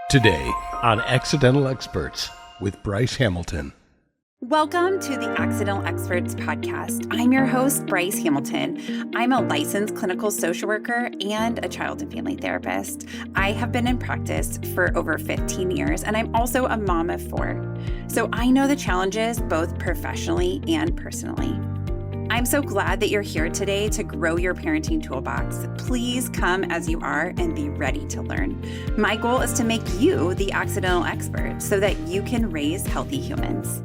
Today on Accidental Experts with Bryce Hamilton. Welcome to the Accidental Experts podcast. I'm your host, Bryce Hamilton. I'm a licensed clinical social worker and a child and family therapist. I have been in practice for over 15 years, and I'm also a mom of 4. So I know the challenges both professionally and personally. I'm so glad that you're here today to grow your parenting toolbox. Please come as you are and be ready to learn. My goal is to make you the accidental expert so that you can raise healthy humans.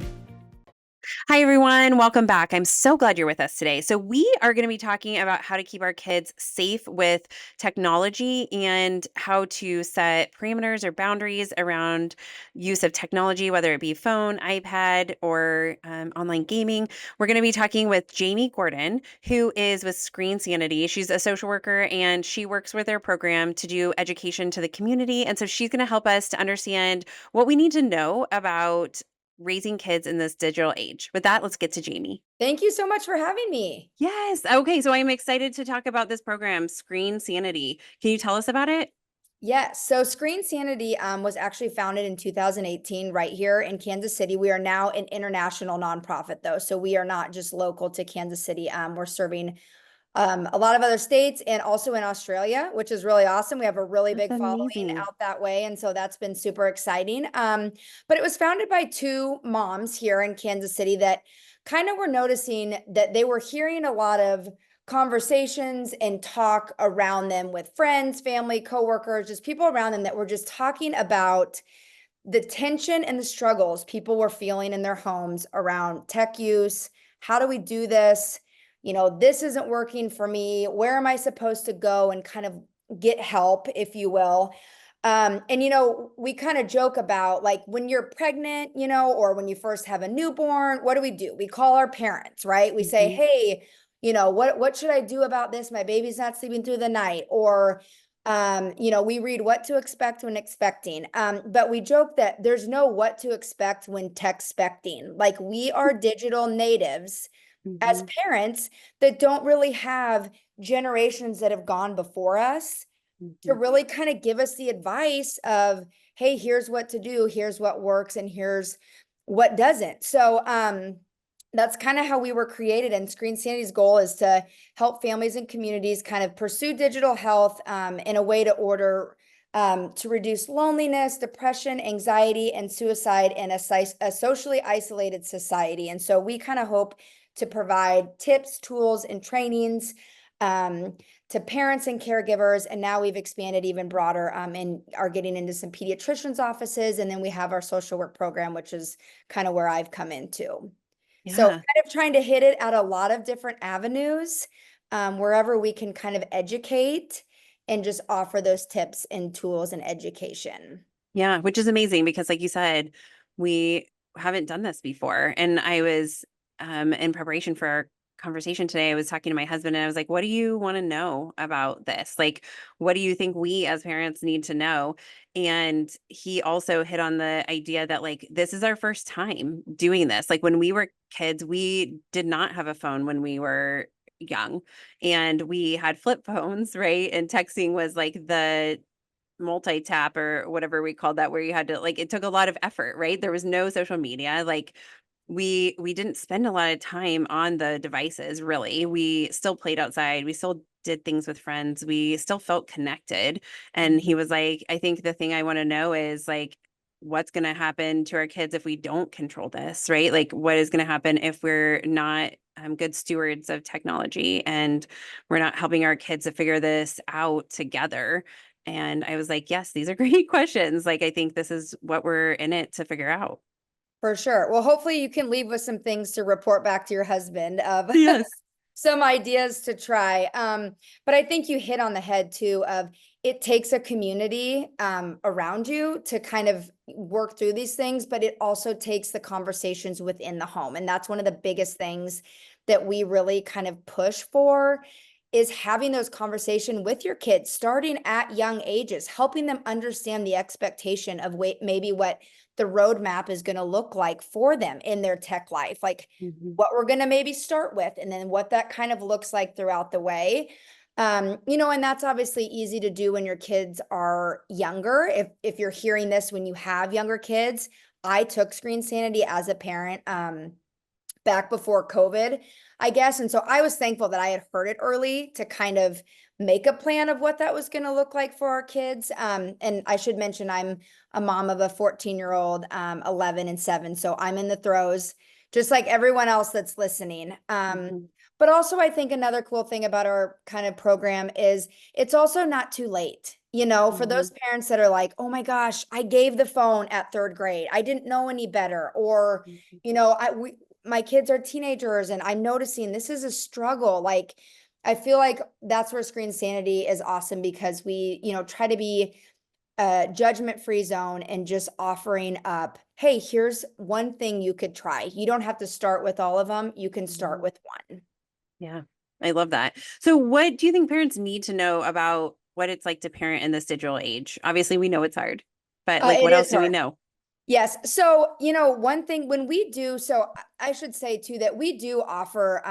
Hi, everyone. Welcome back. I'm so glad you're with us today. So we are going to be talking about how to keep our kids safe with technology and how to set parameters or boundaries around use of technology, whether it be phone, iPad, or online gaming. We're going to be talking with Jamie Gordon, who is with Screen Sanity. She's a social worker and she works with their program to do education to the community. And so she's going to help us to understand what we need to know about raising kids in this digital age. With that, let's get to Jamie. Thank you so much for having me. Yes. Okay. So I'm excited to talk about this program, Screen Sanity. Can you tell us about it? Yes. So Screen Sanity was actually founded in 2018 right here in Kansas City. We are now an international nonprofit, though. So we are not just local to Kansas City. We're serving a lot of other states and also in Australia, which is really awesome. We have a really big following out that way. And so that's been super exciting. But it was founded by 2 moms here in Kansas City that kind of were noticing that they were hearing a lot of conversations and talk around them with friends, family, coworkers, just people around them that were just talking about the tension and the struggles people were feeling in their homes around tech use. How do we do this? This isn't working for me. Where am I supposed to go and kind of get help, if you will? And we kind of joke about like when you're pregnant, or when you first have a newborn, what do? We call our parents, right? We say, hey, what should I do about this? My baby's not sleeping through the night. Or, we read what to expect when expecting. But we joke that there's no what to expect when tech-specting. Like we are digital natives as parents that don't really have generations that have gone before us to really kind of give us the advice of, hey, here's what to do, here's what works, and here's what doesn't. So that's kind of how we were created. And Screen Sanity's goal is to help families and communities kind of pursue digital health in a way to reduce loneliness, depression, anxiety, and suicide in a socially isolated society. And so we kind of hope to provide tips, tools, and trainings to parents and caregivers. And now we've expanded even broader and are getting into some pediatricians' offices. And then we have our social work program, which is kind of where I've come into. Yeah. So kind of trying to hit it at a lot of different avenues, wherever we can kind of educate and just offer those tips and tools and education. Yeah, which is amazing because like you said, we haven't done this before. And I was in preparation for our conversation today, I was talking to my husband and I was like, what do you want to know about this? Like, what do you think we as parents need to know? And he also hit on the idea that like, this is our first time doing this. Like when we were kids, we did not have a phone when we were young and we had flip phones, right? And texting was like the multi-tap or whatever we called that, where you had to like, it took a lot of effort, right? There was no social media. Like we didn't spend a lot of time on the devices, really. We still played outside. We still did things with friends. We still felt connected. And he was like, I think the thing I want to know is like, what's going to happen to our kids if we don't control this, right? Like, what is going to happen if we're not good stewards of technology and we're not helping our kids to figure this out together? And I was like, yes, these are great questions. Like, I think this is what we're in it to figure out. For sure. Well, hopefully you can leave with some things to report back to your husband of Yes. some ideas to try. But I think you hit on the head too of it takes a community around you to kind of work through these things, but it also takes the conversations within the home. And that's one of the biggest things that we really kind of push for is having those conversations with your kids starting at young ages, helping them understand the expectation of maybe what the roadmap is going to look like for them in their tech life, like what we're going to maybe start with, and then what that kind of looks like throughout the way. And that's obviously easy to do when your kids are younger. If you're hearing this when you have younger kids, I took Screen Sanity as a parent, back before COVID, I guess. And so I was thankful that I had heard it early to kind of make a plan of what that was going to look like for our kids. And I should mention I'm a mom of a 14-year-old, 11 and 7. So I'm in the throes, just like everyone else that's listening. But also I think another cool thing about our kind of program is it's also not too late. For those parents that are like, oh my gosh, I gave the phone at 3rd grade. I didn't know any better. Or, my kids are teenagers and I'm noticing this is a struggle. Like, I feel like that's where Screen Sanity is awesome because we, try to be a judgment-free zone and just offering up, hey, here's one thing you could try. You don't have to start with all of them. You can start with one. Yeah, I love that. So what do you think parents need to know about what it's like to parent in this digital age? Obviously, we know it's hard, but like, what It else is do we hard. know? Yes. So, one thing when we do, so I should say too, that we do offer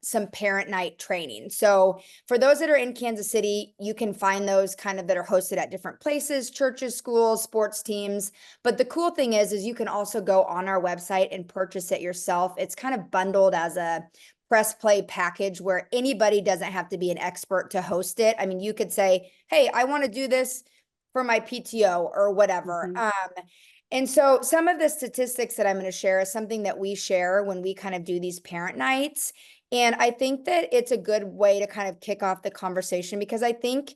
some parent night training. So for those that are in Kansas City, you can find those kind of that are hosted at different places, churches, schools, sports teams. But the cool thing is you can also go on our website and purchase it yourself. It's kind of bundled as a press play package where anybody doesn't have to be an expert to host it. I mean, you could say, hey, I want to do this for my PTO or whatever. And so some of the statistics that I'm going to share is something that we share when we kind of do these parent nights. And I think that it's a good way to kind of kick off the conversation because I think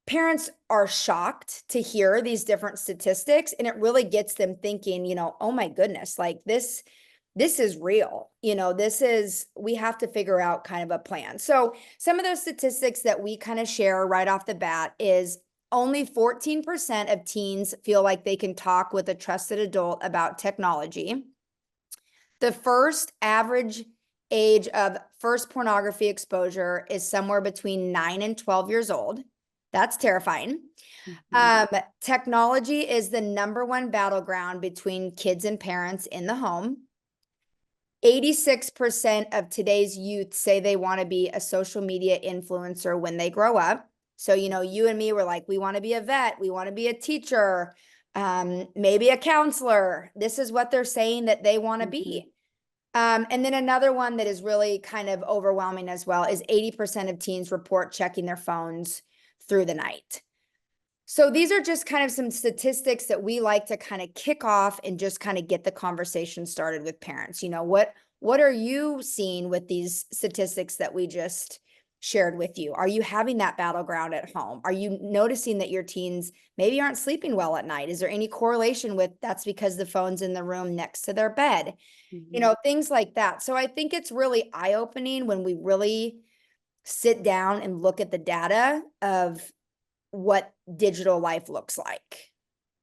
parents are shocked to hear these different statistics and it really gets them thinking, oh my goodness, like this is real. We have to figure out kind of a plan. So some of those statistics that we kind of share right off the bat is only 14% of teens feel like they can talk with a trusted adult about technology. The first average age of first pornography exposure is somewhere between 9 and 12 years old. That's terrifying. Technology is the #1 battleground between kids and parents in the home. 86% of today's youth say they want to be a social media influencer when they grow up. So, you and me were like, we want to be a vet, we want to be a teacher, maybe a counselor. This is what they're saying that they want to be. And then another one that is really kind of overwhelming as well is 80% of teens report checking their phones through the night. So these are just kind of some statistics that we like to kind of kick off and just kind of get the conversation started with parents. What are you seeing with these statistics that we just shared with you? Are you having that battleground at home? Are you noticing that your teens maybe aren't sleeping well at night? Is there any correlation with that's because the phone's in the room next to their bed? Things like that. So I think it's really eye-opening when we really sit down and look at the data of what digital life looks like.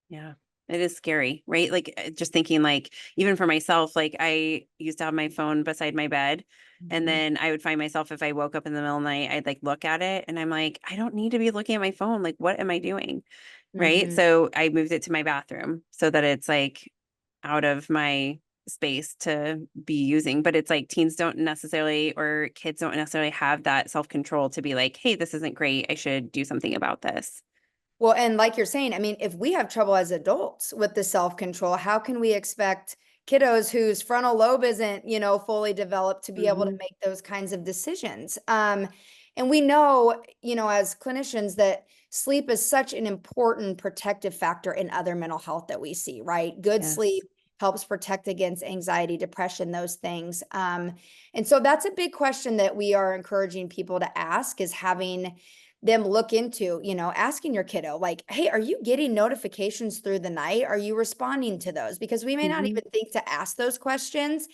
Yeah, it is scary, right? Like just thinking like, even for myself, like I used to have my phone beside my bed and then I would find myself if I woke up in the middle of the night, I'd like look at it and I'm like, I don't need to be looking at my phone. Like, what am I doing? Right. So I moved it to my bathroom so that it's like out of my space to be using. But it's like teens don't necessarily, or kids don't necessarily have that self-control to be like, hey, this isn't great. I should do something about this. Well, and like you're saying, I mean, if we have trouble as adults with the self-control, how can we expect kiddos whose frontal lobe isn't, fully developed to be able to make those kinds of decisions? And we know, as clinicians that sleep is such an important protective factor in other mental health that we see, right? Good sleep helps protect against anxiety, depression, those things. And so that's a big question that we are encouraging people to ask is having them look into, asking your kiddo like, hey, are you getting notifications through the night? Are you responding to those? Because we may not even think to ask those questions.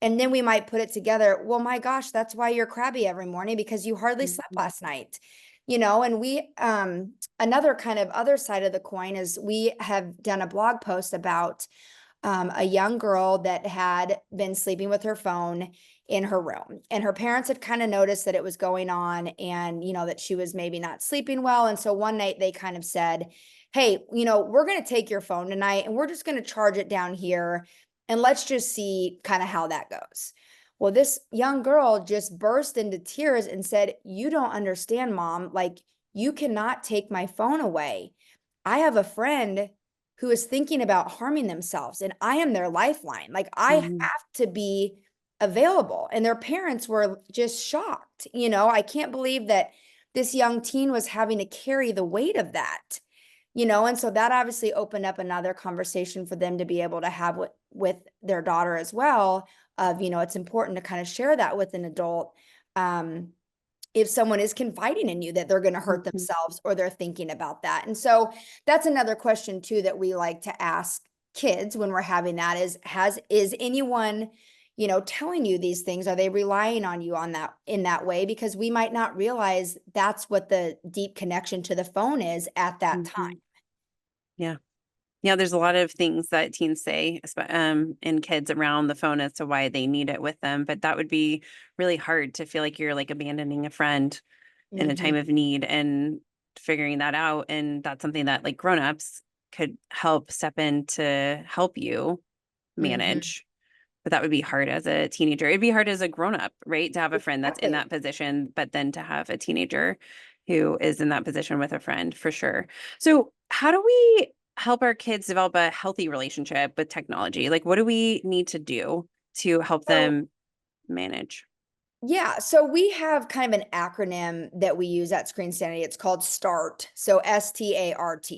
And then we might put it together. Well, my gosh, that's why you're crabby every morning because you hardly slept last night. And we, another kind of other side of the coin is we have done a blog post about a young girl that had been sleeping with her phone in her room, and her parents had kind of noticed that it was going on and, that she was maybe not sleeping well. And so one night they kind of said, hey, we're going to take your phone tonight and we're just going to charge it down here and let's just see kind of how that goes. Well, this young girl just burst into tears and said, "You don't understand, Mom. Like, you cannot take my phone away. I have a friend who is thinking about harming themselves, and I am their lifeline. Like, I Mhm. have to be available." And their parents were just shocked. I can't believe that this young teen was having to carry the weight of that. And so that obviously opened up another conversation for them to be able to have with their daughter as well, of, it's important to kind of share that with an adult. Um, if someone is confiding in you that they're going to hurt Mhm. themselves, or they're thinking about that. And so that's another question too that we like to ask kids when we're having that is anyone, telling you these things? Are they relying on you on that in that way? Because we might not realize that's what the deep connection to the phone is at that time. Mhm. Yeah. Yeah, there's a lot of things that teens say, and kids around the phone as to why they need it with them, but that would be really hard to feel like you're, like, abandoning a friend in a Mhm. time of need and figuring that out, and that's something that, like, grown-ups could help step in to help you Mhm. manage, but that would be hard as a teenager. It'd be hard as a grown-up, right, to have a friend that's in Exactly. that position, but then to have a teenager who is in that position with a friend, for sure. So, how do we help our kids develop a healthy relationship with technology? Like, what do we need to do to help So them manage? yeah, so we have kind of an acronym that we use at Screen Sanity. It's called START. So START.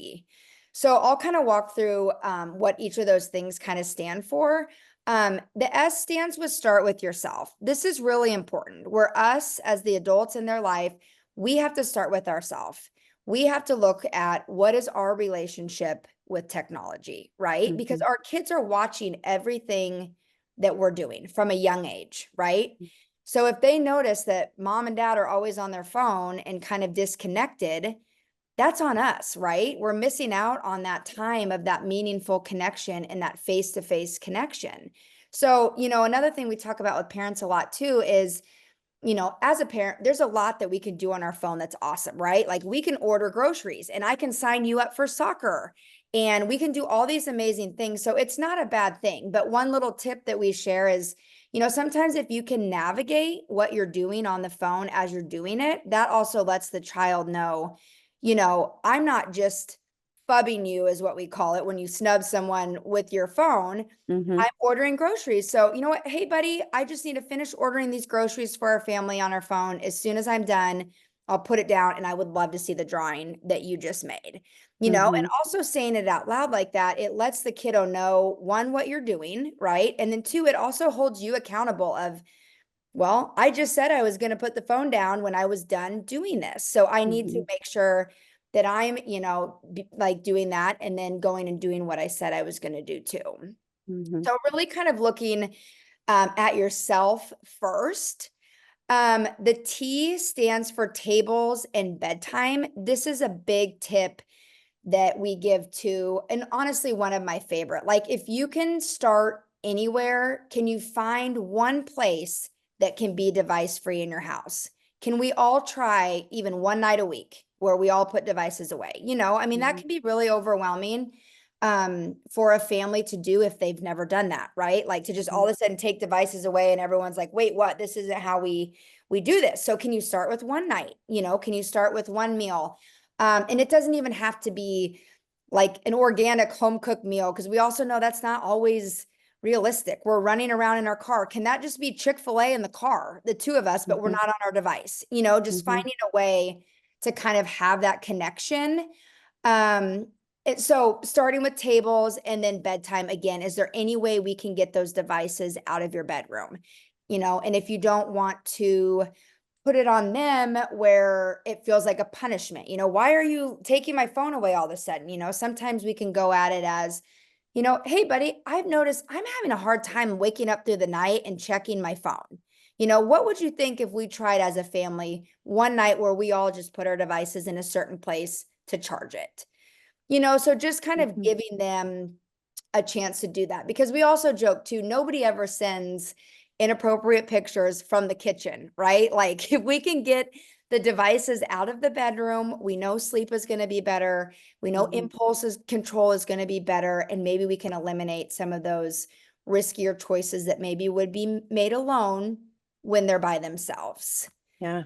So I'll kind of walk through what each of those things kind of stand for. The S stands with start with yourself. This is really important. We're us as the adults in their life. We have to start with ourselves. We have to look at what is our relationship with technology, right? Because Mhm, our kids are watching everything that we're doing from a young age, right? So if they notice that mom and dad are always on their phone and kind of disconnected, that's on us, right? We're missing out on that time of that meaningful connection and that face-to-face connection. So, another thing we talk about with parents a lot too is, as a parent, there's a lot that we can do on our phone that's awesome, right? Like we can order groceries and I can sign you up for soccer and we can do all these amazing things. So it's not a bad thing. But one little tip that we share is, sometimes if you can navigate what you're doing on the phone as you're doing it, that also lets the child know, I'm not just fubbing you, is what we call it when you snub someone with your phone. mhm, I'm ordering groceries. So, you know what? Hey, buddy, I just need to finish ordering these groceries for our family on our phone. As soon as I'm done, I'll put it down and I would love to see the drawing that you just made. And mhm, also saying it out loud like that, it lets the kiddo know, one, what you're doing, right? And then two, it also holds you accountable of, well, I just said I was going to put the phone down when I was done doing this. So I need to mhm, make sure that I'm, like doing that and then going and doing what I said I was going to do too. mhm, So really kind of looking at yourself first. The T stands for tables and bedtime. This is a big tip that we give to, and honestly, one of my favorite. Like, if you can start anywhere, can you find one place that can be device free in your house? Can we all try even one night a week where we all put devices away? I mean, that mhm, can be really overwhelming for a family to do if they've never done that, right? Like to just all mhm, of a sudden take devices away and everyone's like, wait, what? This isn't how we do this. So can you start with one night? Can you start with one meal? And it doesn't even have to be like an organic home cooked meal, because we also know that's not always realistic. We're running around in our car. Can that just be Chick-fil-A in the car, the two of us, but we're mhm, not on our device? Just mhm, finding a way to kind of have that connection. Um, so starting with tables and then bedtime again, is there any way we can get those devices out of your bedroom? And if you don't want to put it on them where it feels like a punishment. Why are you taking my phone away all of a sudden? Sometimes we can go at it as, hey, buddy, I've noticed I'm having a hard time waking up through the night and checking my phone. What would you think if we tried as a family one night where we all just put our devices in a certain place to charge it? So just kind of mhm, giving them a chance to do that, because we also joke too, nobody ever sends inappropriate pictures from the kitchen, right? Like if we can get the devices out of the bedroom, we know sleep is going to be better. We know mhm, impulses control is going to be better. And maybe we can eliminate some of those riskier choices that maybe would be made alone when they're by themselves. Yeah.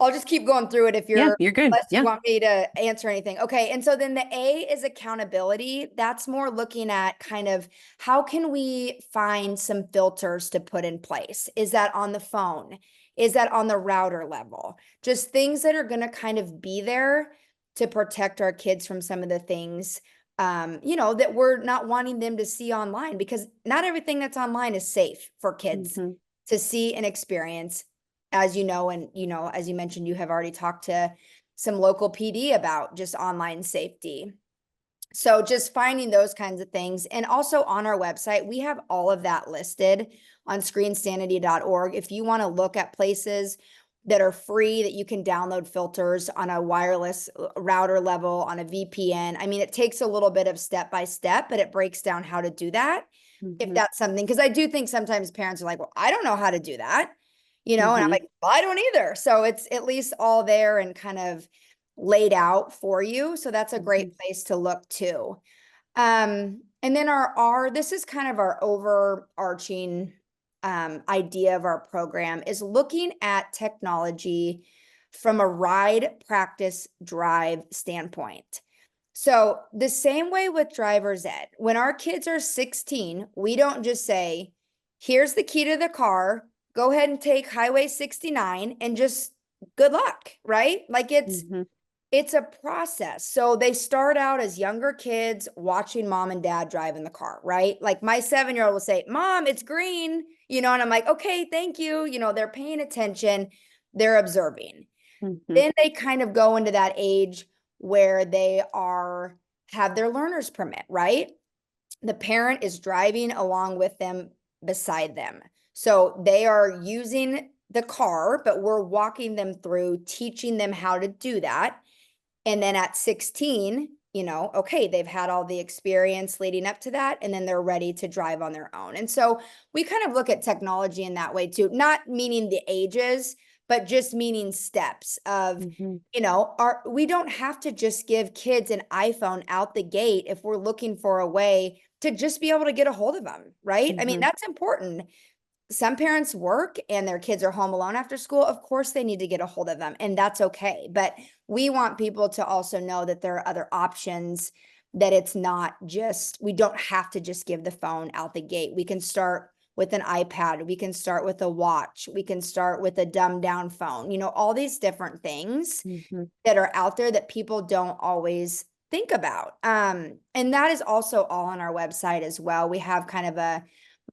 I'll just keep going through it if Yeah, you're, you're good. unless you Yeah. want me to answer anything. Okay. And so then the A is accountability. That's more looking at kind of how can we find some filters to put in place? Is that on the phone? Is that on the router level? Just things that are going to kind of be there to protect our kids from some of the things, that we're not wanting them to see online, because not everything that's online is safe for kids Mhm. to see and experience. As you know, and as you mentioned, you have already talked to some local PD about just online safety. So just finding those kinds of things. And also on our website, we have all of that listed on screensanity.org. If you want to look at places that are free, that you can download filters on a wireless router level, on a VPN. I mean, it takes a little bit of step by step, but it breaks down how to do that. If Mhm. that's something, because I do think sometimes parents are like, well, I don't know how to do that, and I'm Mhm. like, well, I don't either. So it's at least all there and kind of laid out for you. So that's a great Mhm. place to look too. And then this is kind of our overarching idea of our program, is looking at technology from a ride, practice, drive standpoint. So the same way with driver's ed, when our kids are 16, we don't just say, here's the key to the car, go ahead and take Highway 69 and just good luck, right? Like Mhm. it's a process. So they start out as younger kids watching mom and dad drive in the car, right? Like my 7-year-old will say, Mom, it's green, and I'm like, okay, thank you. They're paying attention, they're observing. Mhm. Then they kind of go into that age where have their learner's permit, right? The parent is driving along with them, beside them. So they are using the car, but we're walking them through, teaching them how to do that. And then at 16, okay, they've had all the experience leading up to that, and then they're ready to drive on their own. And so we kind of look at technology in that way too, not meaning the ages, but just meaning steps of, Mhm. we don't have to just give kids an iPhone out the gate if we're looking for a way to just be able to get a hold of them, right? I mean, Mhm. that's important. Some parents work and their kids are home alone after school. Of course, they need to get a hold of them, and that's okay. But we want people to also know that there are other options, that it's not just, we don't have to just give the phone out the gate. We can start with an iPad, we can start with a watch, we can start with a dumbed down phone, all these different things Mhm. that are out there that people don't always think about. And that is also all on our website as well. We have kind of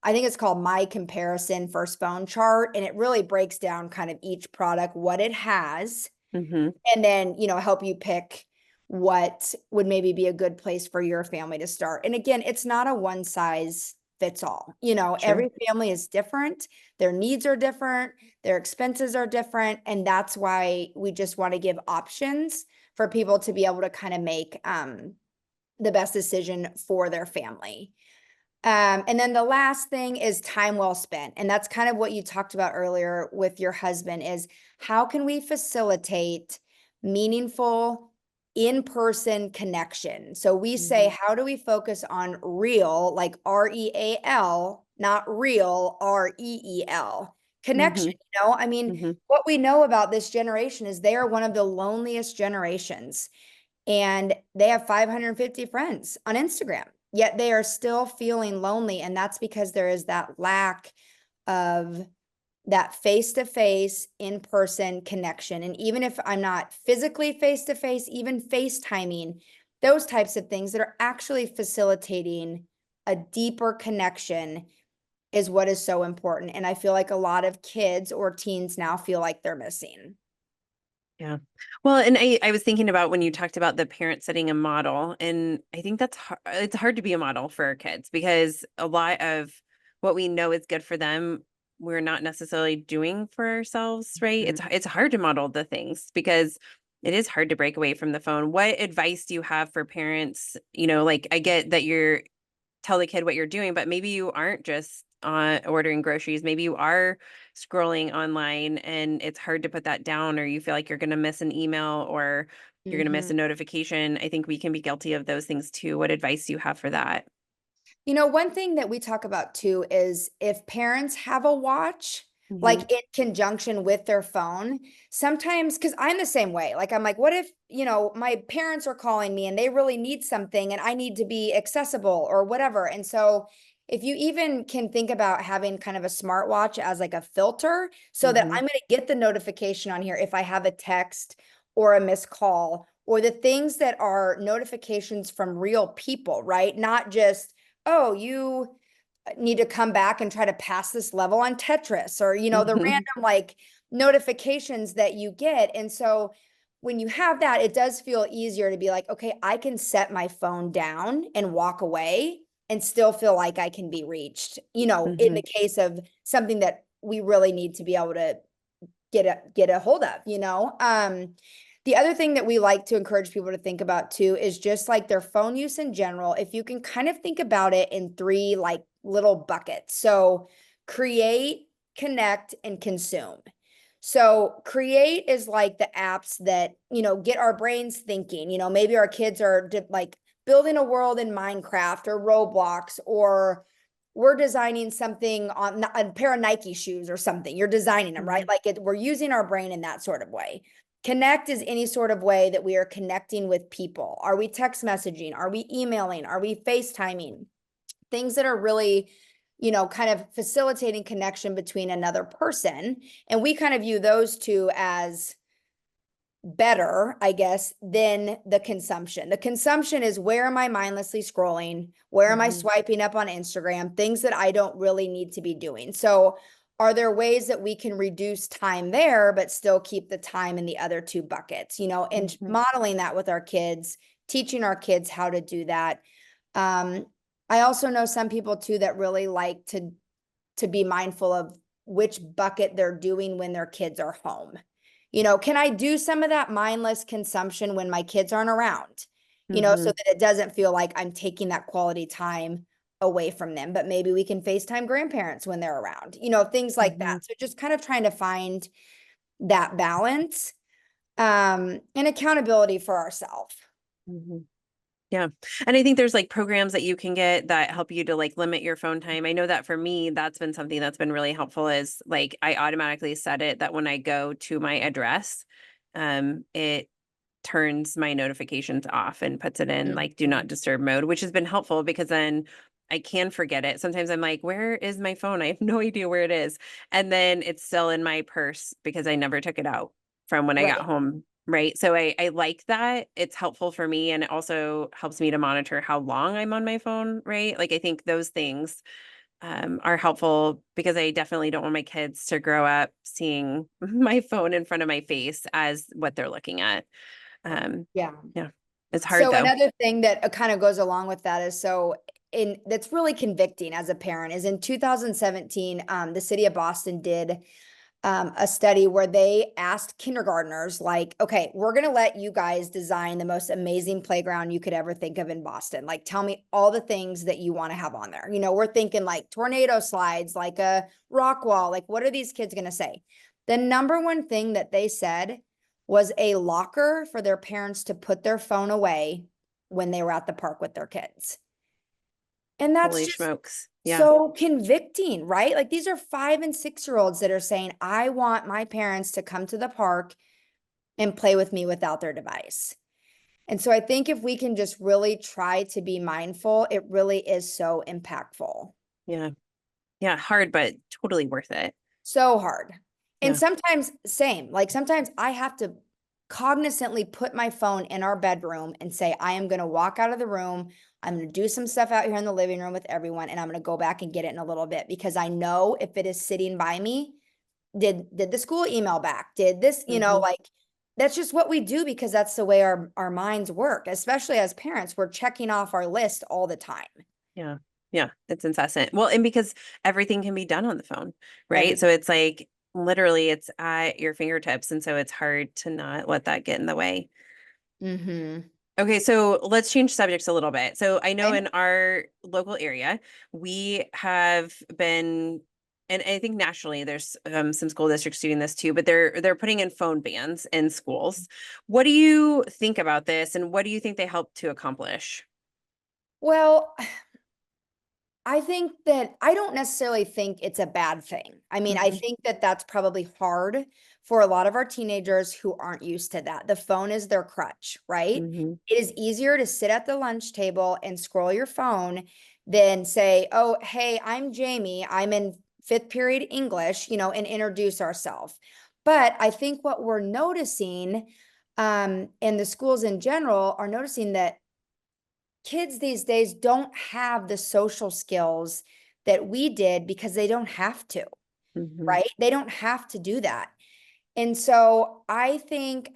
I think it's called My Comparison First Phone Chart, and it really breaks down kind of each product, what it has, Mhm. and then, help you pick what would maybe be a good place for your family to start. And again, it's not a one size fits all. Sure. Every family is different, their needs are different, their expenses are different, and that's why we just want to give options for people to be able to kind of make the best decision for their family. And then the last thing is time well spent. And that's kind of what you talked about earlier with your husband, is how can we facilitate meaningful in-person connection? So we say, Mhm. how do we focus on real, like REAL, not real, REEL connection? Mhm. I mean, Mhm. what we know about this generation is they are one of the loneliest generations, and they have 550 friends on Instagram, yet they are still feeling lonely. And that's because there is that lack of that face-to-face, in-person connection. And even if I'm not physically face-to-face, even FaceTiming, those types of things that are actually facilitating a deeper connection is what is so important. And I feel like a lot of kids or teens now feel like they're missing. Yeah. Well, and I was thinking about when you talked about the parent setting a model, and I think that's hard. It's hard to be a model for our kids because a lot of what we know is good for them, we're not necessarily doing for ourselves, right? Mhm. It's hard to model the things because it is hard to break away from the phone. What advice do you have for parents? Like I get that you're tell the kid what you're doing, but maybe you aren't just ordering groceries. Maybe you are scrolling online and it's hard to put that down, or you feel like you're going to miss an email or you're going to miss Mhm. a notification. I think we can be guilty of those things too. What advice do you have for that? You know, one thing that we talk about too is if parents have a watch, Mhm. like in conjunction with their phone, sometimes, because I'm the same way. Like, I'm like, what if, my parents are calling me and they really need something and I need to be accessible or whatever. And so, if you even can think about having kind of a smartwatch as like a filter so that Mhm. I'm going to get the notification on here if I have a text or a missed call or the things that are notifications from real people, right? Not just, oh, you need to come back and try to pass this level on Tetris or, the Mhm. random like notifications that you get. And so when you have that, it does feel easier to be like, okay, I can set my phone down and walk away and still feel like I can be reached, in the Mhm. case of something that we really need to be able to get a hold of, the other thing that we like to encourage people to think about too is just like their phone use in general. If you can kind of think about it in three like little buckets. So create, connect, and consume. So create is like the apps that, get our brains thinking, maybe our kids are like building a world in Minecraft or Roblox, or we're designing something on a pair of Nike shoes or something. You're designing them, right? Mhm. Like we're using our brain in that sort of way. Connect is any sort of way that we are connecting with people. Are we text messaging? Are we emailing? Are we FaceTiming? Things that are really, kind of facilitating connection between another person. And we kind of view those two as better, I guess, than the consumption. The consumption is, where am I mindlessly scrolling? Where am I Mhm. swiping up on Instagram? Things that I don't really need to be doing. So, are there ways that we can reduce time there, but still keep the time in the other two buckets, and Mhm. modeling that with our kids, teaching our kids how to do that. Um, I also know some people too that really like to be mindful of which bucket they're doing when their kids are home. Can I do some of that mindless consumption when my kids aren't around? So Mhm. that it doesn't feel like I'm taking that quality time away from them, but maybe we can FaceTime grandparents when they're around, things like that. Mhm. So just kind of trying to find that balance, and accountability for ourselves. Mhm. Yeah. And I think there's like programs that you can get that help you to like limit your phone time. I know that for me, that's been something that's been really helpful is like I automatically set it that when I go to my address, it turns my notifications off and puts it in like do not Mhm. disturb mode, which has been helpful because then I can forget it. Sometimes I'm like, where is my phone? I have no idea where it is. And then it's still in my purse because I never took it out from when I got Right. home. Right. So I like that. It's helpful for me. And it also helps me to monitor how long I'm on my phone. Right. Like I think those things are helpful because I definitely don't want my kids to grow up seeing my phone in front of my face as what they're looking at. Yeah. Yeah. It's hard So though. another thing that kind of goes along with that is, so in that's really convicting as a parent is in 2017, the city of Boston did a study where they asked kindergartners, like, okay, we're going to let you guys design the most amazing playground you could ever think of in Boston. Like, tell me all the things that you want to have on there. We're thinking like tornado slides, like a rock wall. Like, what are these kids going to say? The number one thing that they said was a locker for their parents to put their phone away when they were at the park with their kids. And that's Holy just smokes. Yeah. so convicting, right? Like, these are 5 and 6-year-olds that are saying, I want my parents to come to the park and play with me without their device. And so I think if we can just really try to be mindful, it really is so impactful. Yeah. Yeah. Hard, but totally worth it. So hard. And Yeah. sometimes same, like sometimes I have to cognizantly put my phone in our bedroom and say, I am going to walk out of the room. I'm going to do some stuff out here in the living room with everyone. And I'm going to go back and get it in a little bit, because I know if it is sitting by me, did the school email back? Did this, Hmm. like, that's just what we do, because that's the way our minds work, especially as parents. We're checking off our list all the time. Yeah. Yeah. It's incessant. Well, and because everything can be done on the phone, right? So Everything. it's like literally it's at your fingertips. And so it's hard to not let that get in the way. Mm-hmm. Okay, so let's change subjects a little bit. So I know Okay. in our local area, we have been, and I think nationally there's some school districts doing this too, but they're putting in phone bans in schools. What do you think about this, and what do you think they help to accomplish? Well, I think that I don't necessarily think it's a bad thing. I mean, I Mhm, think that that's probably hard for a lot of our teenagers who aren't used to that. The phone is their crutch, right? mhm, It is easier to sit at the lunch table and scroll your phone than say, "Oh, hey, I'm Jamie. I'm in fifth period English," and introduce ourselves. But I think what we're noticing, and the schools in general are noticing that kids these days don't have the social skills that we did because they don't have to, mhm, right? They don't have to do that. And so I think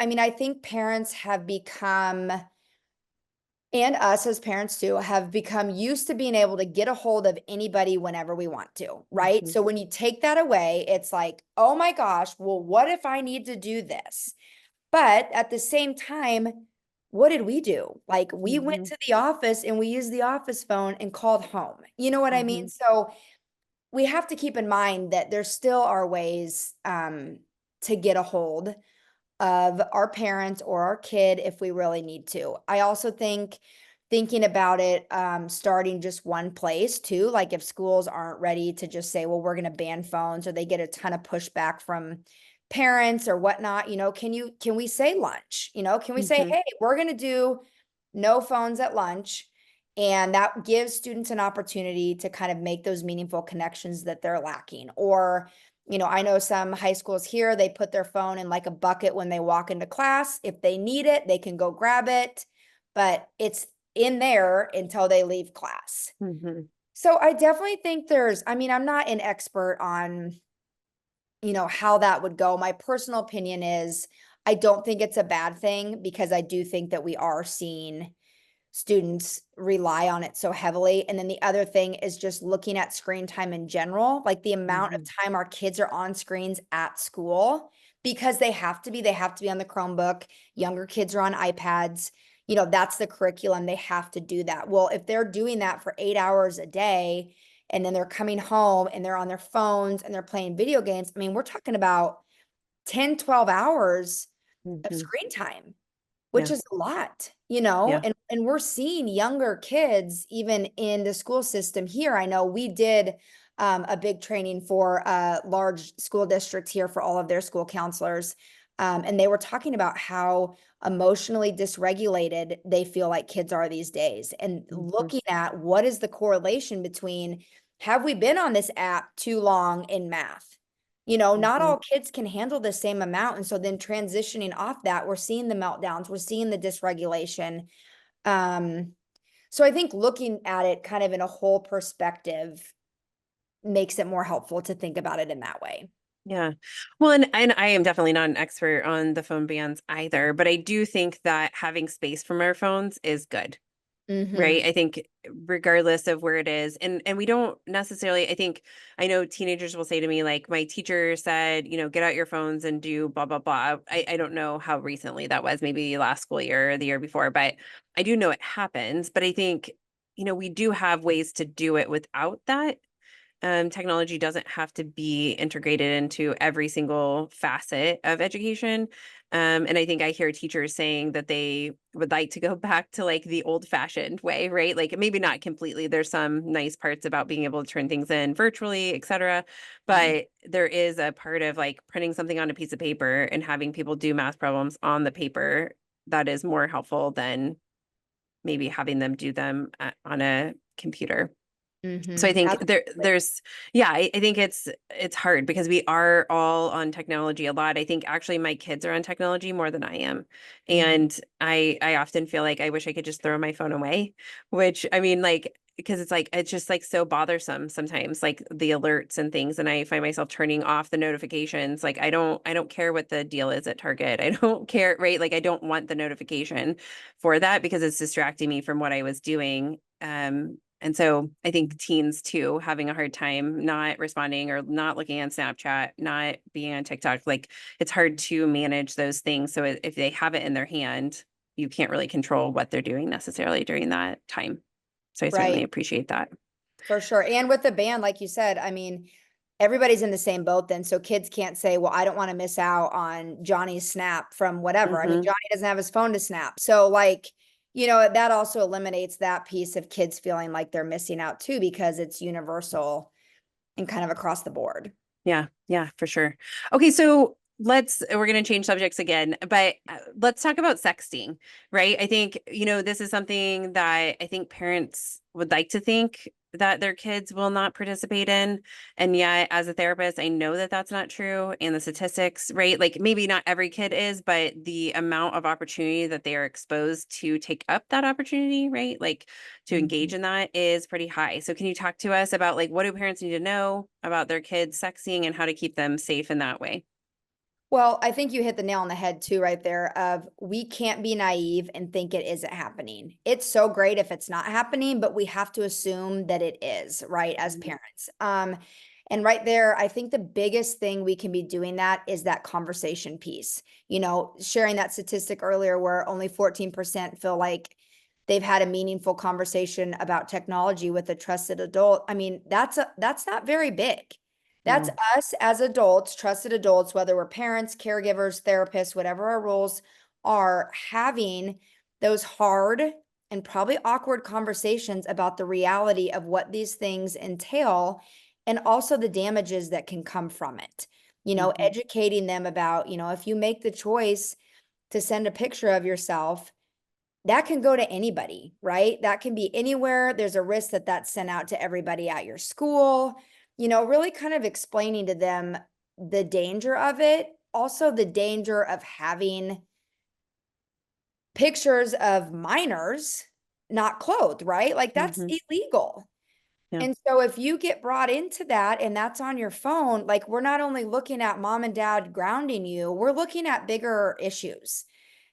parents have become, and us as parents too, have become used to being able to get a hold of anybody whenever we want to, right? mhm, So when you take that away, it's like, oh my gosh, well, what if I need to do this? But at the same time, what did we do? Like, we went mhm, to the office and we used the office phone and called home. You know what I mean? mhm, So we have to keep in mind that there still are ways to get a hold of our parents or our kid if we really need to. I also think thinking about it, starting just one place too, like if schools aren't ready to just say, well, we're going to ban phones, or they get a ton of pushback from parents or whatnot, can we say lunch? Can we say, mhm, hey, we're going to do no phones at lunch? And that gives students an opportunity to kind of make those meaningful connections that they're lacking. Or, I know some high schools here, they put their phone in like a bucket when they walk into class. If they need it, they can go grab it, but it's in there until they leave class. mhm. So I definitely think I'm not an expert on, how that would go. My personal opinion is I don't think it's a bad thing, because I do think that we are seeing students rely on it so heavily. And then the other thing is just looking at screen time in general, like the amount of Mhm, time our kids are on screens at school, because they have to be on the Chromebook. Younger kids are on iPads. That's the curriculum. They have to do that. Well, if they're doing that for 8 hours a day, and then they're coming home and they're on their phones and they're playing video games, I mean, we're talking about 10, 12 hours of mhm. screen time, which Yeah, is a lot, yeah. and we're seeing younger kids even in the school system here. I know we did a big training for a large school district here for all of their school counselors. And they were talking about how emotionally dysregulated they feel like kids are these days, and Mhm, looking at what is the correlation between, have we been on this app too long in math? Not mhm. all kids can handle the same amount. And so then transitioning off that, we're seeing the meltdowns, we're seeing the dysregulation. Um, so I think looking at it kind of in a whole perspective makes it more helpful to think about it in that way. Yeah. Well, and I am definitely not an expert on the phone bans either, but I do think that having space from our phones is good. Mm-hmm. Right. I think regardless of where it is, and we don't necessarily, I know teenagers will say to me, like, my teacher said, get out your phones and do blah, blah, blah. I don't know how recently that was, maybe last school year or the year before, but I do know it happens. But I think, we do have ways to do it without that. Technology doesn't have to be integrated into every single facet of education. And I think I hear teachers saying that they would like to go back to like the old fashioned way, right? Like maybe not completely. There's some nice parts about being able to turn things in virtually, et cetera. But there is a part of like printing something on a piece of paper and having people do math problems on the paper that is more helpful than maybe having them do them on a computer. So I Mm-hmm. think Absolutely. there's yeah, I think it's hard because we are all on technology a lot. I think actually my kids are on technology more than I am. Mm-hmm. And I often feel like I wish I could just throw my phone away, which I mean like because it's just like so bothersome sometimes, like the alerts and things, and I find myself turning off the notifications. Like I don't care what the deal is at Target. I don't care, right? Like I don't want the notification for that because it's distracting me from what I was doing. And so I think teens too, having a hard time not responding or not looking on Snapchat, not being on TikTok, like it's hard to manage those things. So if they have it in their hand, you can't really control what they're doing necessarily during that time. So I certainly Right. appreciate that. For sure. And with the band, like you said, everybody's in the same boat then. So kids can't say, well, I don't want to miss out on Johnny's snap from whatever. Hmm. Johnny doesn't have his phone to snap. So like, that also eliminates that piece of kids feeling like they're missing out too, because it's universal and kind of across the board. Yeah, yeah, for sure. Okay, so we're going to change subjects again, but let's talk about sexting, right? I think, this is something that I think parents would like to think that their kids will not participate in. And yet, as a therapist, I know that that's not true. And the statistics, right? Like maybe not every kid is, but the amount of opportunity that they are exposed to take up that opportunity, right? Like to engage in that is pretty high. So can you talk to us about like what do parents need to know about their kids sexing and how to keep them safe in that way? Well, I think you hit the nail on the head too, right there, of we can't be naive and think it isn't happening. It's so great if it's not happening, but we have to assume that it is, right, as parents. And right there, I think the biggest thing we can be doing that is that conversation piece. Sharing that statistic earlier where only 14% feel like they've had a meaningful conversation about technology with a trusted adult. I mean, that's not very big. That's No. us as adults, trusted adults, whether we're parents, caregivers, therapists, whatever our roles are, having those hard and probably awkward conversations about the reality of what these things entail and also the damages that can come from it. Educating them about, if you make the choice to send a picture of yourself, that can go to anybody, right? That can be anywhere. There's a risk that that's sent out to everybody at your school, really kind of explaining to them the danger of it. Also, the danger of having pictures of minors not clothed, right? Like that's illegal. Yeah. And so if you get brought into that and that's on your phone, like we're not only looking at mom and dad grounding you, we're looking at bigger issues,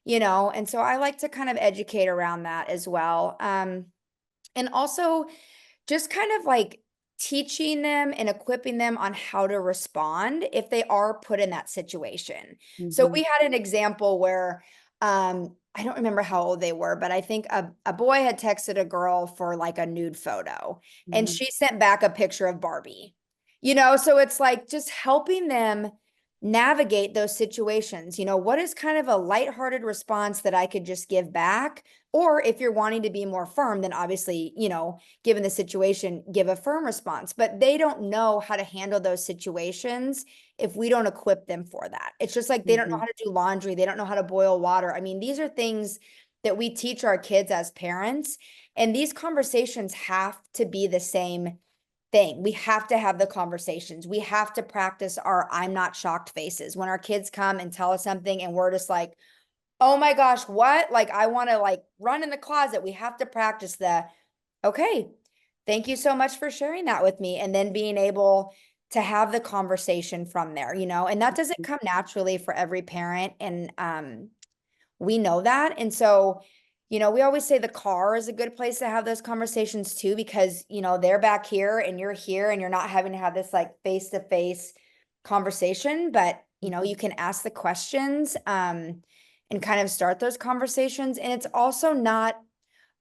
and so I like to kind of educate around that as well. And also just kind of like teaching them and equipping them on how to respond if they are put in that situation. So we had an example where I don't remember how old they were, but I think a boy had texted a girl for like a nude photo and she sent back a picture of Barbie. So it's like just helping them navigate those situations. What is kind of a lighthearted response that I could just give back? Or if you're wanting to be more firm, then obviously, given the situation, give a firm response. But they don't know how to handle those situations if we don't equip them for that. It's just like they don't know how to do laundry. They don't know how to boil water. I mean, these are things that we teach our kids as parents. And these conversations have to be the same thing. We have to have the conversations. We have to practice our I'm not shocked faces. When our kids come and tell us something and we're just like, oh my gosh, what? Like, I want to like run in the closet. We have to practice okay, thank you so much for sharing that with me. And then being able to have the conversation from there, and that doesn't come naturally for every parent. And we know that. And so, we always say the car is a good place to have those conversations too, because, they're back here and you're not having to have this like face-to-face conversation, but, you can ask the questions and kind of start those conversations. And it's also not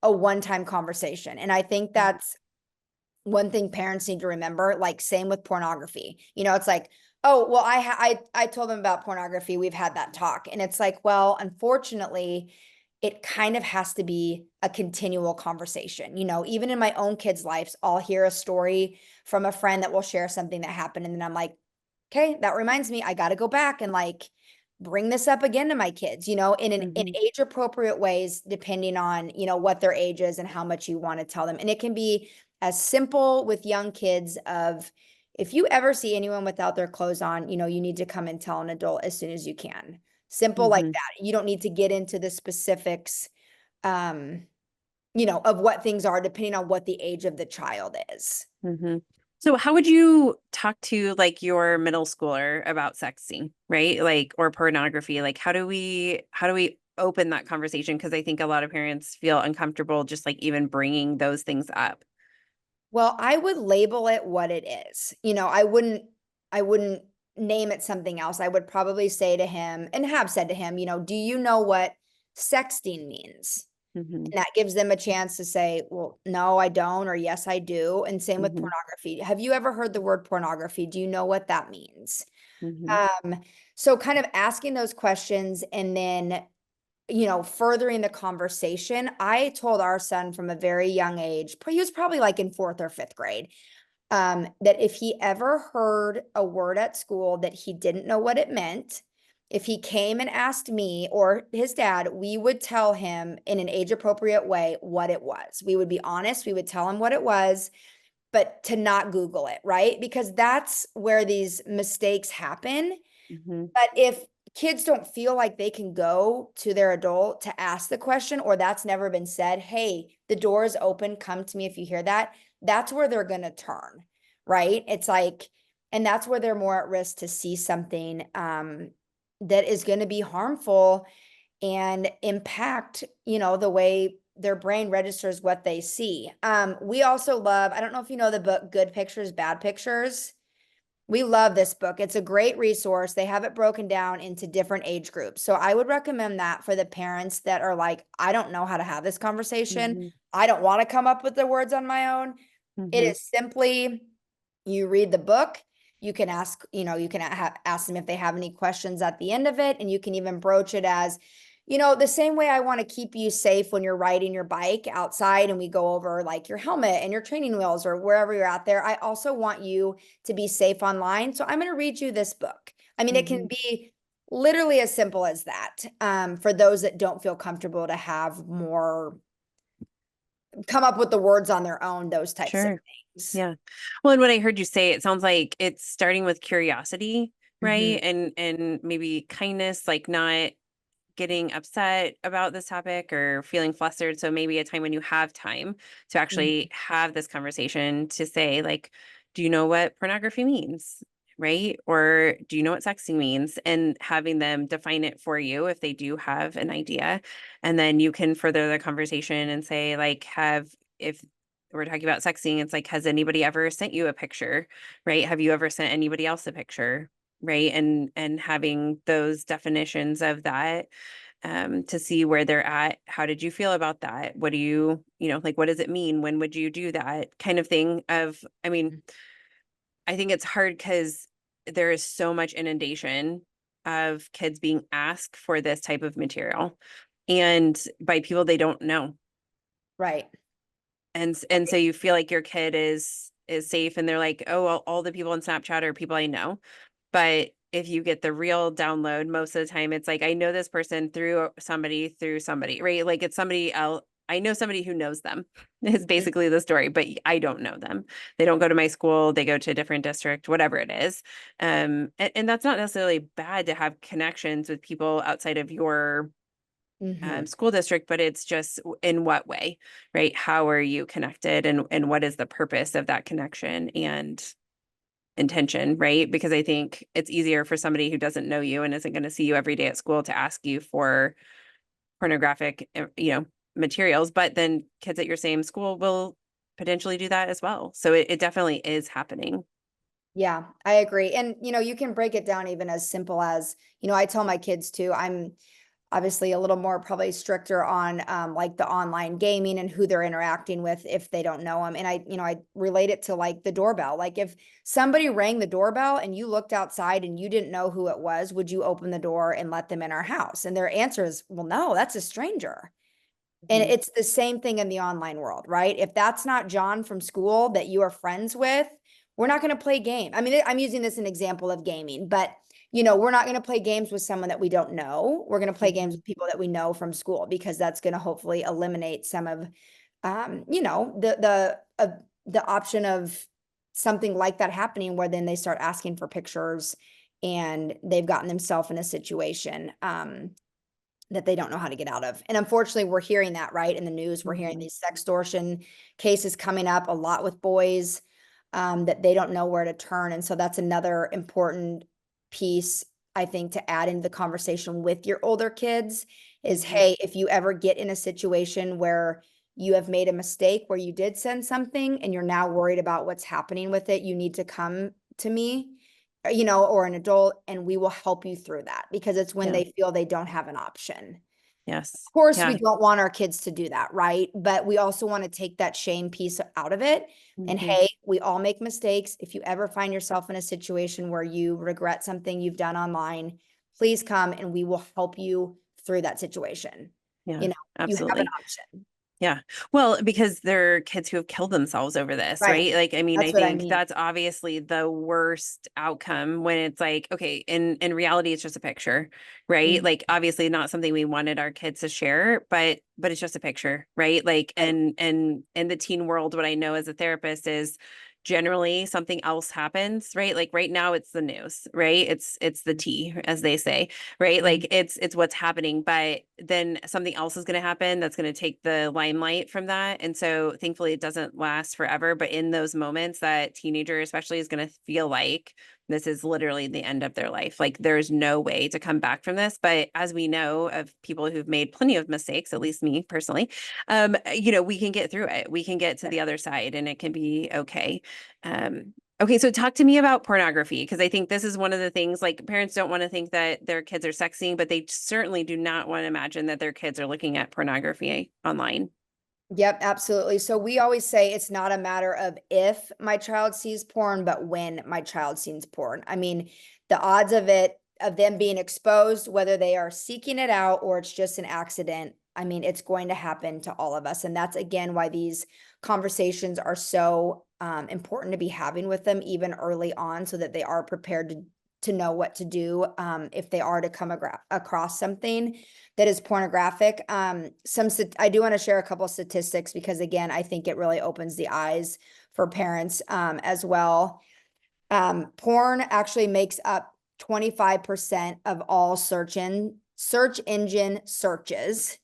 a one-time conversation. And I think that's one thing parents need to remember, like same with pornography. It's like, oh, well, I told them about pornography. We've had that talk. And it's like, well, unfortunately, it kind of has to be a continual conversation. Even in my own kids' lives, I'll hear a story from a friend that will share something that happened. And then I'm like, okay, that reminds me, I got to go back and like bring this up again to my kids, in age appropriate ways, depending on, what their age is and how much you want to tell them. And it can be as simple with young kids of, if you ever see anyone without their clothes on, you need to come and tell an adult as soon as you can. Simple like that. You don't need to get into the specifics, of what things are depending on what the age of the child is. So how would you talk to like your middle schooler about sexting, right? Like, or pornography? Like, how do we open that conversation? Because I think a lot of parents feel uncomfortable just like even bringing those things up. Well, I would label it what it is. I wouldn't name it something else. I would probably say to him and have said to him, do you know what sexting means? And that gives them a chance to say, well, no, I don't, or yes, I do. And same with pornography. Have you ever heard the word pornography? Do you know what that means? So kind of asking those questions and then furthering the conversation, I told our son from a very young age, he was probably like in 4th or 5th grade, that if he ever heard a word at school that he didn't know what it meant, if he came and asked me or his dad, we would tell him in an age appropriate way what it was. We would be honest. We would tell him what it was, but to not Google it, right? Because that's where these mistakes happen. Mm-hmm. But if kids don't feel like they can go to their adult to ask the question, or that's never been said, hey, the door is open, come to me if you hear that, that's where they're going to turn, right? It's like, and that's where they're more at risk to see something that is going to be harmful and impact, the way their brain registers what they see. We also love, I don't know if you know the book, Good Pictures, Bad Pictures. We love this book. It's a great resource. They have it broken down into different age groups. So I would recommend that for the parents that are like, I don't know how to have this conversation. Mm-hmm. I don't want to come up with the words on my own. It Mm-hmm. is simply, you read the book, you can ask, you can ask them if they have any questions at the end of it. And you can even broach it as, the same way I want to keep you safe when you're riding your bike outside and we go over like your helmet and your training wheels or wherever you're out there. I also want you to be safe online. So I'm going to read you this book. I mean, it can be literally as simple as that. For those that don't feel comfortable to have more, come up with the words on their own, those types of Sure. things. Yeah. Well, and what I heard you say, it sounds like it's starting with curiosity, right? Mhm. And maybe kindness, like not getting upset about this topic or feeling flustered. So maybe a time when you have time to actually have this conversation to say, like, do you know what pornography means? Right? Or do you know what sexting means? And having them define it for you if they do have an idea. And then you can further the conversation and say, like, if we're talking about sexting, it's like, has anybody ever sent you a picture? Right? Have you ever sent anybody else a picture? Right? And having those definitions of that to see where they're at. How did you feel about that? What do you, like, what does it mean? When would you do that kind of thing? I mean, I think it's hard because there is so much inundation of kids being asked for this type of material and by people they don't know. Right. And so you feel like your kid is safe and they're like, oh, well, all the people on Snapchat are people I know. But if you get the real download, most of the time it's like, I know this person through somebody, right? Like it's somebody else. I know somebody who knows them is basically the story, but I don't know them. They don't go to my school. They go to a different district, whatever it is. And that's not necessarily bad to have connections with people outside of your school district, but it's just in what way, right? How are you connected and what is the purpose of that connection and intention, right? Because I think it's easier for somebody who doesn't know you and isn't going to see you every day at school to ask you for pornographic, materials, but then kids at your same school will potentially do that as well. So it definitely is happening. Yeah, I agree. And, you can break it down even as simple as, I tell my kids too, I'm obviously a little more probably stricter on like the online gaming and who they're interacting with if they don't know them. And I relate it to like the doorbell. Like if somebody rang the doorbell and you looked outside and you didn't know who it was, would you open the door and let them in our house? And their answer is, well, no, that's a stranger. And Mhm. it's the same thing in the online world, right? If that's not John from school that you are friends with, we're not going to play game. I mean, I'm using this as an example of gaming, but we're not going to play games with someone that we don't know. We're going to play games with people that we know from school because that's going to hopefully eliminate some of, the option of something like that happening where then they start asking for pictures and they've gotten themselves in a situation. That they don't know how to get out of. And unfortunately, we're hearing that, right? In the news, we're hearing these sextortion cases coming up a lot with boys that they don't know where to turn. And so that's another important piece, I think, to add into the conversation with your older kids is, hey, if you ever get in a situation where you have made a mistake where you did send something and you're now worried about what's happening with it, you need to come to me, or an adult, and we will help you through that because it's when Yeah. they feel they don't have an option. Yes. Of course, Yeah. we don't want our kids to do that, right? But we also want to take that shame piece out of it. And hey, we all make mistakes. If you ever find yourself in a situation where you regret something you've done online, please come and we will help you through that situation. Yeah, You know, you have an absolutely. option. Yeah. Well, because there are kids who have killed themselves over this, Right. right? Like, I mean, I That's what I think mean. that's obviously the worst outcome when it's like, okay, in reality, it's just a picture, right? Mhm. Like, obviously not something we wanted our kids to share, but it's just a picture, right? Like, Right. and in the teen world, what I know as a therapist is generally something else happens, right? Like right now it's the news, right? It's the tea, as they say, right? Like Mhm. it's what's happening, but then something else is going to happen that's going to take the limelight from that. And so thankfully it doesn't last forever, but in those moments that teenager especially is going to feel like this is literally the end of their life. Like there's no way to come back from this. But as we know of people who've made plenty of mistakes, at least me personally, we can get through it. We can get to the other side and it can be okay. Okay, so talk to me about pornography, because I think this is one of the things, like parents don't want to think that their kids are sexing, but they certainly do not want to imagine that their kids are looking at pornography online. Yep, absolutely. So we always say it's not a matter of if my child sees porn, but when my child sees porn. I mean, the odds of them being exposed, whether they are seeking it out or it's just an accident, I mean, it's going to happen to all of us. And that's again why these conversations are so important to be having with them even early on, so that they are prepared to know what to do if they are to come across something that is pornographic. I do want to share a couple statistics because again, I think it really opens the eyes for parents as well. Porn actually makes up 25% of all search engine searches.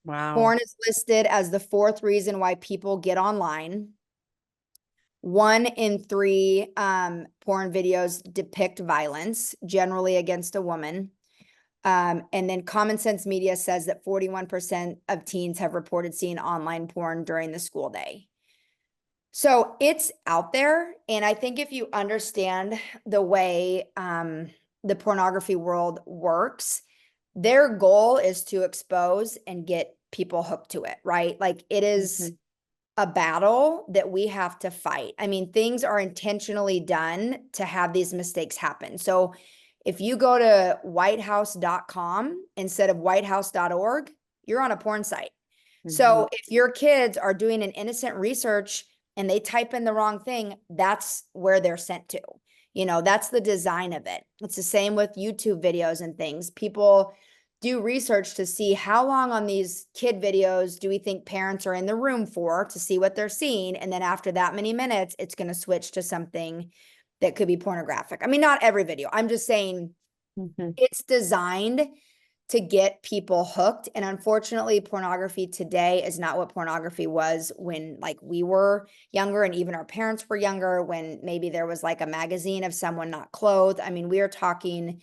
Wow. Porn is listed as the fourth reason why people get online. 1 in 3 porn videos depict violence, generally against a woman. And then Common Sense Media says that 41% of teens have reported seeing online porn during the school day. So it's out there. And I think if you understand the way the pornography world works, their goal is to expose and get people hooked to it, right? Like it is Mhm. a battle that we have to fight. I mean, things are intentionally done to have these mistakes happen. So if you go to whitehouse.com instead of whitehouse.org, you're on a porn site. Mhm. So if your kids are doing an innocent research and they type in the wrong thing, that's where they're sent to. You know, that's the design of it. It's the same with YouTube videos and things. People do research to see how long on these kid videos do we think parents are in the room for to see what they're seeing. And then after that many minutes, it's going to switch to something that could be pornographic. I mean, not every video. I'm just saying Mhm. it's designed to get people hooked. And unfortunately, pornography today is not what pornography was when like we were younger and even our parents were younger, when maybe there was like a magazine of someone not clothed. I mean, we are talking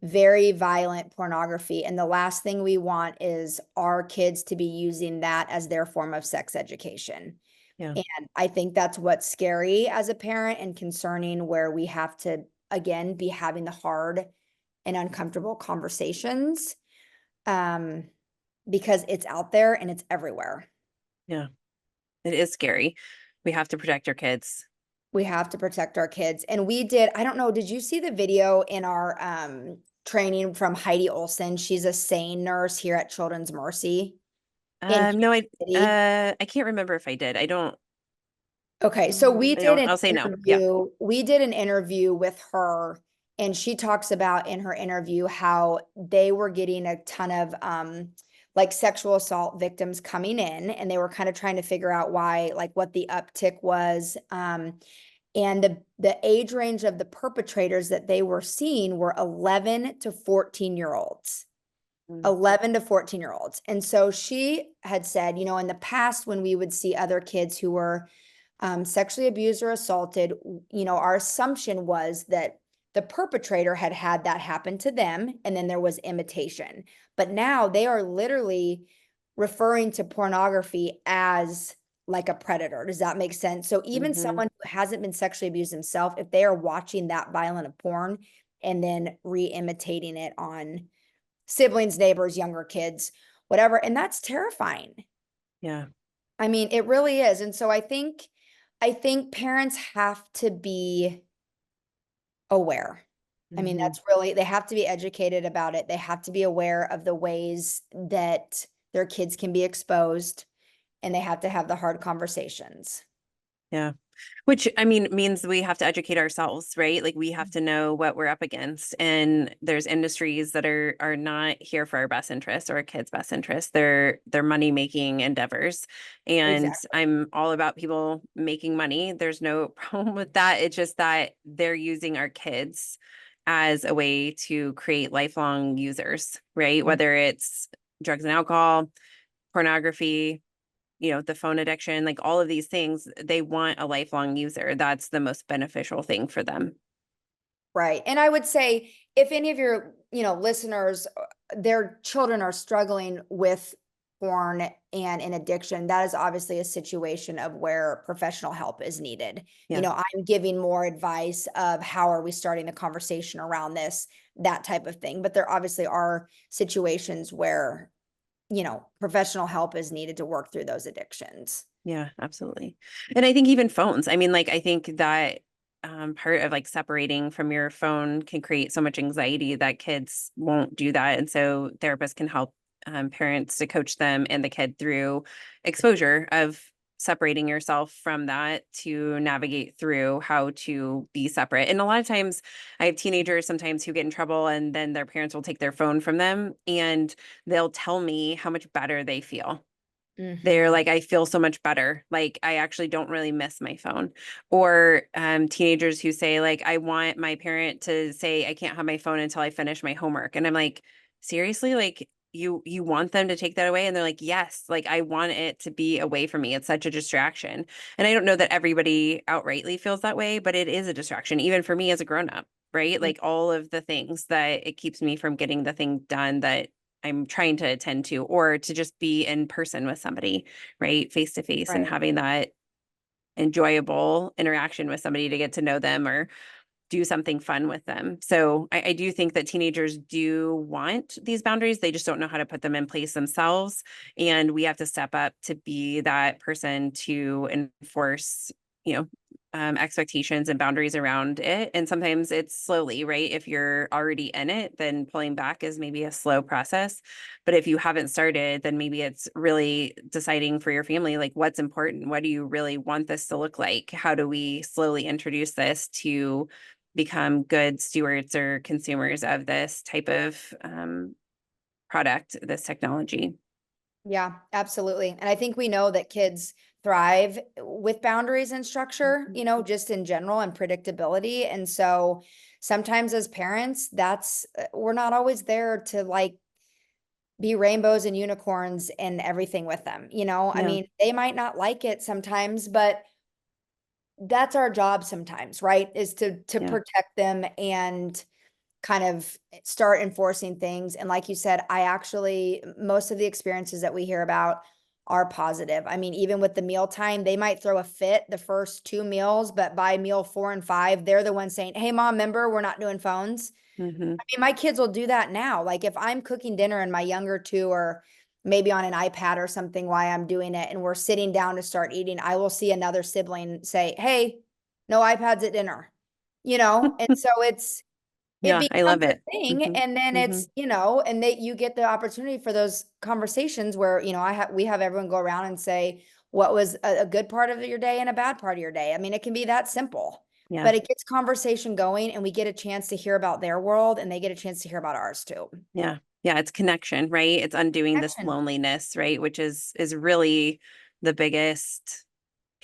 very violent pornography. And the last thing we want is our kids to be using that as their form of sex education. Yeah. And I think that's what's scary as a parent and concerning, where we have to, again, be having the hard and uncomfortable conversations um, because it's out there and it's everywhere. Yeah. It is scary. We have to protect our kids. We have to protect our kids. And we did, I don't know, did you see the video in our training from Heidi Olson? She's a SANE nurse here at Children's Mercy in No, Kansas City. I can't remember if I did. I don't, Okay, so we I did don't, an I'll say no. Yeah. interview. We did an interview with her, and she talks about in her interview how they were getting a ton of like sexual assault victims coming in, and they were kind of trying to figure out why, like what the uptick was. And the age range of the perpetrators that they were seeing were 11 to 14-year olds. Mm. 11 to 14-year olds. And so she had said, you know, in the past, when we would see other kids who were sexually abused or assaulted, you know, our assumption was that the perpetrator had had that happen to them, and then there was imitation. But now they are literally referring to pornography as like a predator. Does that make sense? So even Mhm. someone who hasn't been sexually abused himself, if they are watching that violent of porn and then re-imitating it on siblings, neighbors, younger kids, whatever, and that's terrifying. Yeah. I mean, it really is. And so I think parents have to be aware. I mean, Mhm. that's really, they have to be educated about it. They have to be aware of the ways that their kids can be exposed, and they have to have the hard conversations. Yeah. Which I mean means we have to educate ourselves, right? Like we have to know what we're up against. And there's industries that are not here for our best interest or our kids' best interest. They're money making endeavors. And Exactly. I'm all about people making money. There's no problem with that. It's just that they're using our kids as a way to create lifelong users, right? Mm. Whether it's drugs and alcohol, pornography, the phone addiction, like all of these things, they want a lifelong user. That's the most beneficial thing for them. Right. And I would say if any of your, listeners, their children are struggling with porn and an addiction, that is obviously a situation of where professional help is needed. Yeah. I'm giving more advice of how are we starting the conversation around this, that type of thing. But there obviously are situations where, professional help is needed to work through those addictions. Yeah, absolutely. And I think even phones, I mean, like, I think that part of like separating from your phone can create so much anxiety that kids won't do that. And so therapists can help parents to coach them and the kid through exposure of separating yourself from that to navigate through how to be separate. And a lot of times I have teenagers sometimes who get in trouble and then their parents will take their phone from them and they'll tell me how much better they feel. They're Mhm. like, I feel so much better. Like, I actually don't really miss my phone. Or teenagers who say, like, I want my parent to say I can't have my phone until I finish my homework. And I'm like, seriously? Like, you want them to take that away? And they're like, yes, like I want it to be away from me. It's such a distraction. And I don't know that everybody outrightly feels that way, but it is a distraction, even for me as a grown up, right? Mm. Like all of the things that it keeps me from getting the thing done that I'm trying to attend to, or to just be in person with somebody, right? Face to face and Right. having that enjoyable interaction with somebody to get to know them or do something fun with them. So I do think that teenagers do want these boundaries. They just don't know how to put them in place themselves. And we have to step up to be that person to enforce, you know, expectations and boundaries around it. And sometimes it's slowly, right? If you're already in it, then pulling back is maybe a slow process. But if you haven't started, then maybe it's really deciding for your family, like what's important? What do you really want this to look like? How do we slowly introduce this to become good stewards or consumers of this type of product, this technology? Yeah, absolutely. And I think we know that kids thrive with boundaries and structure, just in general and predictability. And so sometimes as parents, we're not always there to like be rainbows and unicorns and everything with them. I Yeah. mean, they might not like it sometimes, but that's our job sometimes, right? Is to Yeah. protect them and kind of start enforcing things. And like you said, most of the experiences that we hear about are positive. I mean, even with the mealtime, they might throw a fit the first two meals, but by meal 4 and 5, they're the ones saying, "Hey, mom, remember, we're not doing phones." Hmm. I mean, my kids will do that now. Like if I'm cooking dinner and my younger two are maybe on an iPad or something while I'm doing it and we're sitting down to start eating, I will see another sibling say, "Hey, no iPads at dinner." And so it Yeah, I love becomes a it. thing, Hmm. and then Hmm. and that you get the opportunity for those conversations where, we have everyone go around and say, what was a good part of your day and a bad part of your day? I mean, it can be that simple, Yeah. but it gets conversation going and we get a chance to hear about their world and they get a chance to hear about ours too. Yeah. Yeah. It's connection, right? It's undoing this Action. loneliness, right? Which is really the biggest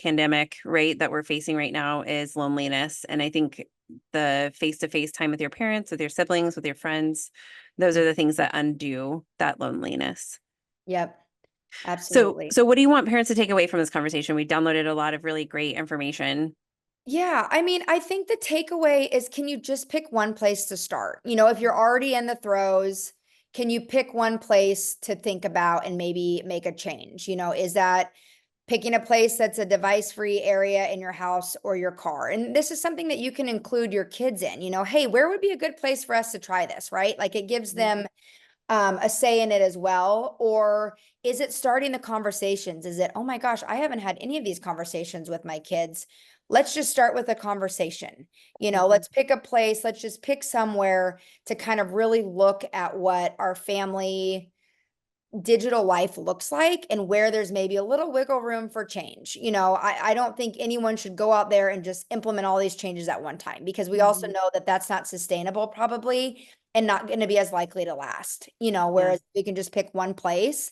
pandemic, right, that we're facing right now is loneliness. And I think the face-to-face time with your parents, with your siblings, with your friends, those are the things that undo that loneliness. Yep, So, absolutely. so what do you want parents to take away from this conversation? We downloaded a lot of really great information. Yeah, I mean, I think the takeaway is, can you just pick one place to start? If you're already in the throes, can you pick one place to think about and maybe make a change? Is that picking a place that's a device-free area in your house or your car? And this is something that you can include your kids in. Hey, where would be a good place for us to try this, right? Like it gives Mhm. them a say in it as well? Or is it starting the conversations? Is it, oh my gosh, I haven't had any of these conversations with my kids. Let's just start with a conversation. Let's pick a place. Let's just pick somewhere to kind of really look at what our family digital life looks like and where there's maybe a little wiggle room for change. I don't think anyone should go out there and just implement all these changes at one time, because we also know that that's not sustainable probably, and not going to be as likely to last, whereas we can just pick one place.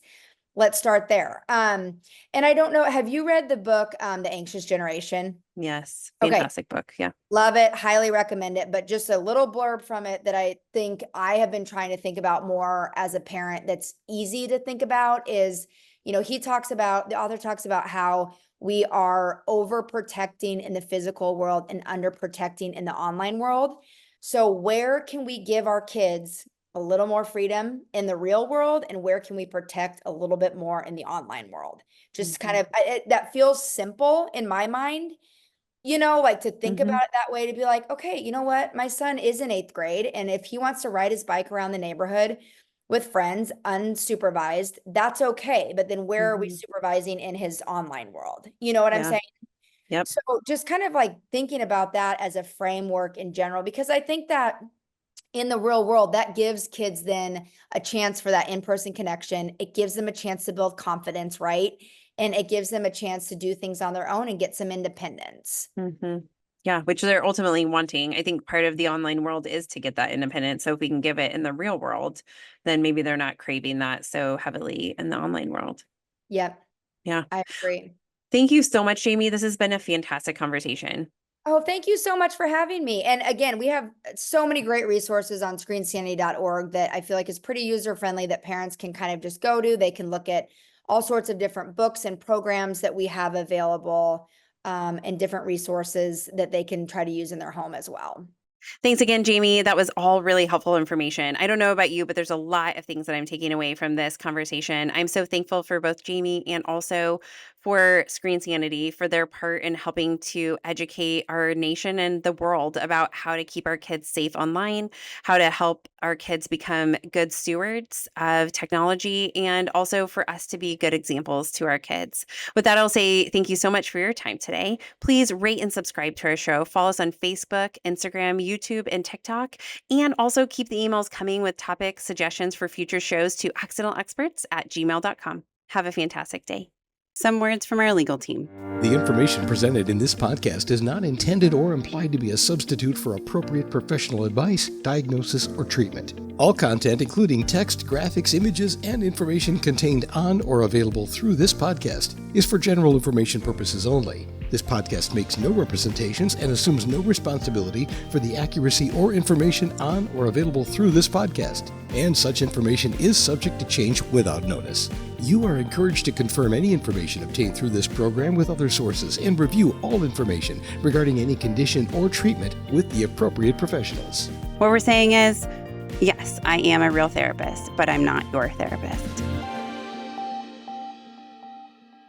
Let's start there. And I don't know, have you read the book, The Anxious Generation? Yes. Okay. Fantastic book. Yeah. Love it. Highly recommend it. But just a little blurb from it that I think I have been trying to think about more as a parent that's easy to think about is, the author talks about how we are overprotecting in the physical world and underprotecting in the online world. So where can we give our kids a little more freedom in the real world, and where can we protect a little bit more in the online world? Just kind of, that feels simple in my mind. Like to think about it that way, to be like, okay, you know what? My son is in 8th grade, and if he wants to ride his bike around the neighborhood with friends unsupervised, that's okay. But then where are we supervising in his online world? You know what I'm saying? Yep. So just kind of like thinking about that as a framework in general, because I think that in the real world, that gives kids then a chance for that in-person connection. It gives them a chance to build confidence, right? And it gives them a chance to do things on their own and get some independence. Yeah, which they're ultimately wanting. I think part of the online world is to get that independence. So if we can give it in the real world, then maybe they're not craving that so heavily in the online world. Yep. Yeah. I agree. Thank you so much, Jamie. This has been a fantastic conversation. Oh, thank you so much for having me. And again, we have so many great resources on screensanity.org that I feel like is pretty user-friendly, that parents can kind of just go to. They can look at all sorts of different books and programs that we have available, and different resources that they can try to use in their home as well. Thanks again, Jamie. That was all really helpful information. I don't know about you, but there's a lot of things that I'm taking away from this conversation. I'm so thankful for both Jamie and also for Screen Sanity for their part in helping to educate our nation and the world about how to keep our kids safe online, how to help our kids become good stewards of technology, and also for us to be good examples to our kids. With that, I'll say thank you so much for your time today. Please rate and subscribe to our show. Follow us on Facebook, Instagram, YouTube, and TikTok. And also keep the emails coming with topic suggestions for future shows to accidentalexperts@gmail.com. Have a fantastic day. Some words from our legal team. The information presented in this podcast is not intended or implied to be a substitute for appropriate professional advice, diagnosis, or treatment. All content, including text, graphics, images, and information contained on or available through this podcast, is for general information purposes only. This podcast makes no representations and assumes no responsibility for the accuracy or information on or available through this podcast, and such information is subject to change without notice. You are encouraged to confirm any information obtained through this program with other sources and review all information regarding any condition or treatment with the appropriate professionals. What we're saying is, yes, I am a real therapist, but I'm not your therapist.